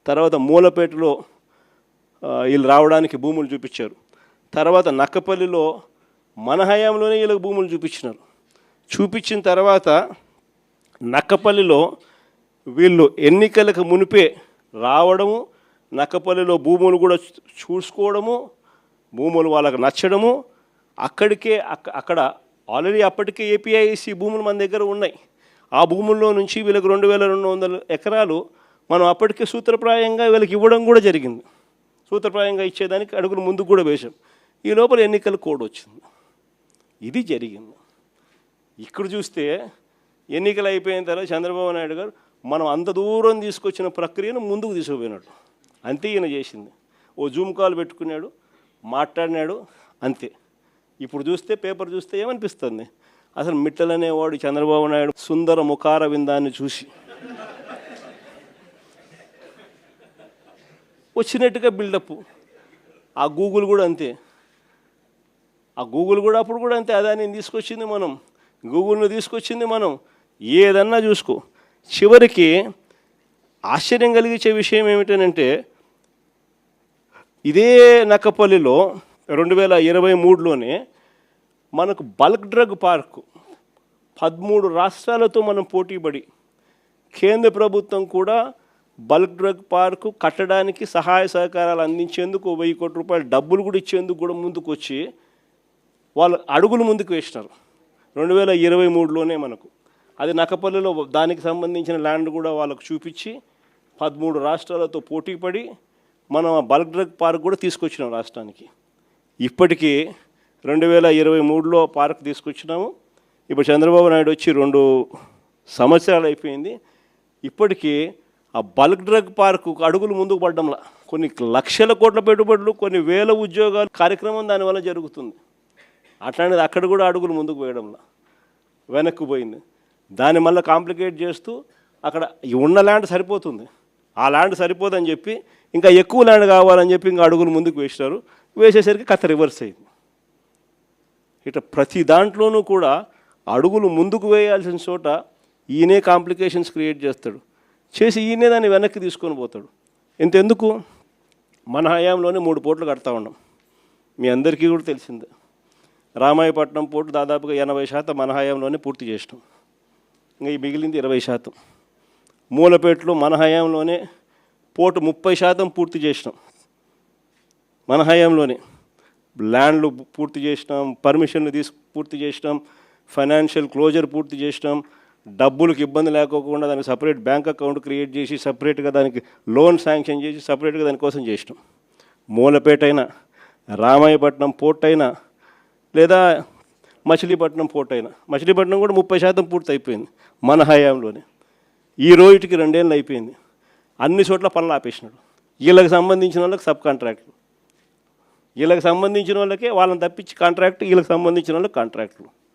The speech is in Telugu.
తర్వాత మూలపేటలో వీళ్ళు రావడానికి భూములు చూపించారు. తర్వాత నక్కపల్లిలో మన హయాంలోనే వీళ్ళకి భూములు చూపించినారు. చూపించిన తర్వాత నక్కపల్లిలో వీళ్ళు ఎన్నికలకు మునిపే రావడము, నక్కపల్లిలో భూములు కూడా చూసుకోవడము, భూములు వాళ్ళకు నచ్చడము, అక్కడ ఆల్రెడీ అప్పటికే ఏపీఐసి భూములు మన దగ్గర ఉన్నాయి. ఆ భూముల్లో నుంచి వీళ్ళకి 2200 ఎకరాలు మనం అప్పటికే సూత్రప్రాయంగా వీళ్ళకి ఇవ్వడం కూడా జరిగింది. సూత్రప్రాయంగా ఇచ్చేదానికి అడుగులు ముందుకు కూడా వేశాం. ఈ లోపల ఎన్నికల కోడ్ వచ్చింది. ఇది జరిగింది. ఇక్కడ చూస్తే ఎన్నికలు అయిపోయిన తర్వాత చంద్రబాబు నాయుడు గారు మనం అంత దూరం తీసుకొచ్చిన ప్రక్రియను ముందుకు తీసుకుపోయినాడు. అంతే ఈయన చేసింది. ఓ జూమ్ కాల్ పెట్టుకున్నాడు, మాట్లాడినాడు, అంతే. ఇప్పుడు చూస్తే పేపర్ చూస్తే ఏమనిపిస్తుంది, అసలు మిట్టలనేవాడు చంద్రబాబు నాయుడు సుందర ముఖార విందాన్ని చూసి వచ్చినట్టుగా బిల్డప్. ఆ గూగుల్ కూడా అంతే. ఆ గూగుల్ కూడా అప్పుడు కూడా అంతే. అదాన్ని తీసుకొచ్చింది మనం, గూగుల్ను తీసుకొచ్చింది మనం. ఏదన్నా చూసుకో. చివరికి ఆశ్చర్యం కలిగించే విషయం ఏమిటనంటే, ఇదే నక్కపల్లిలో 2023లోనే మనకు బల్క్ డ్రగ్ పార్కు 13 రాష్ట్రాలతో మనం పోటీపడి కేంద్ర ప్రభుత్వం కూడా బల్క్ డ్రగ్ పార్కు కట్టడానికి సహాయ సహకారాలు అందించేందుకు 1000 కోట్ల రూపాయల డబ్బులు కూడా ఇచ్చేందుకు కూడా ముందుకు వచ్చి వాళ్ళు అడుగులు ముందుకు వేసినారు 2023లోనే మనకు. అది నక్కపల్లిలో దానికి సంబంధించిన ల్యాండ్ కూడా వాళ్ళకు చూపించి 13 రాష్ట్రాలతో పోటీపడి మనం బల్క్ డ్రగ్ పార్క్ కూడా తీసుకొచ్చినాం రాష్ట్రానికి. ఇప్పటికీ 2023లో పార్క్ తీసుకొచ్చినాము. ఇప్పుడు చంద్రబాబు నాయుడు వచ్చి 2 సంవత్సరాలు అయిపోయింది. ఇప్పటికీ ఆ బల్క్ డ్రగ్ పార్కు అడుగులు ముందుకు పడ్డంలా కొన్ని లక్షల కోట్ల పెట్టుబడులు, కొన్ని వేల ఉద్యోగాలు కార్యక్రమం దానివల్ల జరుగుతుంది. అట్లాంటిది అక్కడ కూడా అడుగులు ముందుకు వేయడంలా వెనక్కి పోయింది. దాన్ని మళ్ళీ కాంప్లికేట్ చేస్తూ అక్కడ ఉన్న ల్యాండ్ సరిపోతుంది, ఆ ల్యాండ్ సరిపోదని చెప్పి ఇంకా ఎక్కువ ల్యాండ్ కావాలని చెప్పి ఇంకా అడుగులు ముందుకు వేసినారు. వేసేసరికి కథ రివర్స్ అయింది. ఇట్లా ప్రతి దాంట్లోనూ కూడా అడుగులు ముందుకు వేయాల్సిన చోట ఈయనే కాంప్లికేషన్స్ క్రియేట్ చేస్తాడు, చేసి ఈయనే దాన్ని వెనక్కి తీసుకొని పోతాడు. ఇంతెందుకు, మన హయాంలోనే 3 పోర్టులు కడతా ఉన్నాం. మీ అందరికీ కూడా తెలిసిందే. రామాయపట్నం పోర్టు దాదాపుగా 80% మన హయాంలోనే పూర్తి చేసినాం. ఇంకా ఈ మిగిలింది 20%. మూలపేటలో మన హయాంలోనే పోర్టు 30% పూర్తి చేసినాం. మన హయాంలోనే ల్యాండ్లు పూర్తి చేసినాం, పర్మిషన్లు పూర్తి చేసినాం, ఫైనాన్షియల్ క్లోజర్ పూర్తి చేసినాం, డబ్బులకు ఇబ్బంది లేకోకుండా దానికి సపరేట్ బ్యాంక్ అకౌంట్ క్రియేట్ చేసి సపరేట్గా దానికి లోన్ శాంక్షన్ చేసి సపరేట్గా దానికోసం చేసినాం. మూలపేట అయినా, రామాయపట్నం పోర్ట్ అయినా, లేదా మచిలీపట్నం పోర్ట్ అయినా. మచిలీపట్నం కూడా 30% పూర్తి అయిపోయింది మన హయాంలోనే. ఈ రోజుకి 2 ఏళ్ళు అయిపోయింది. అన్ని చోట్ల పనులు ఆపేసినాడు. వీళ్ళకి సంబంధించిన వాళ్ళకి సబ్ కాంట్రాక్ట్లు, వీళ్ళకి సంబంధించిన వాళ్ళకే వాళ్ళని తప్పించి కాంట్రాక్ట్, వీళ్ళకి సంబంధించిన వాళ్ళకి కాంట్రాక్ట్లు.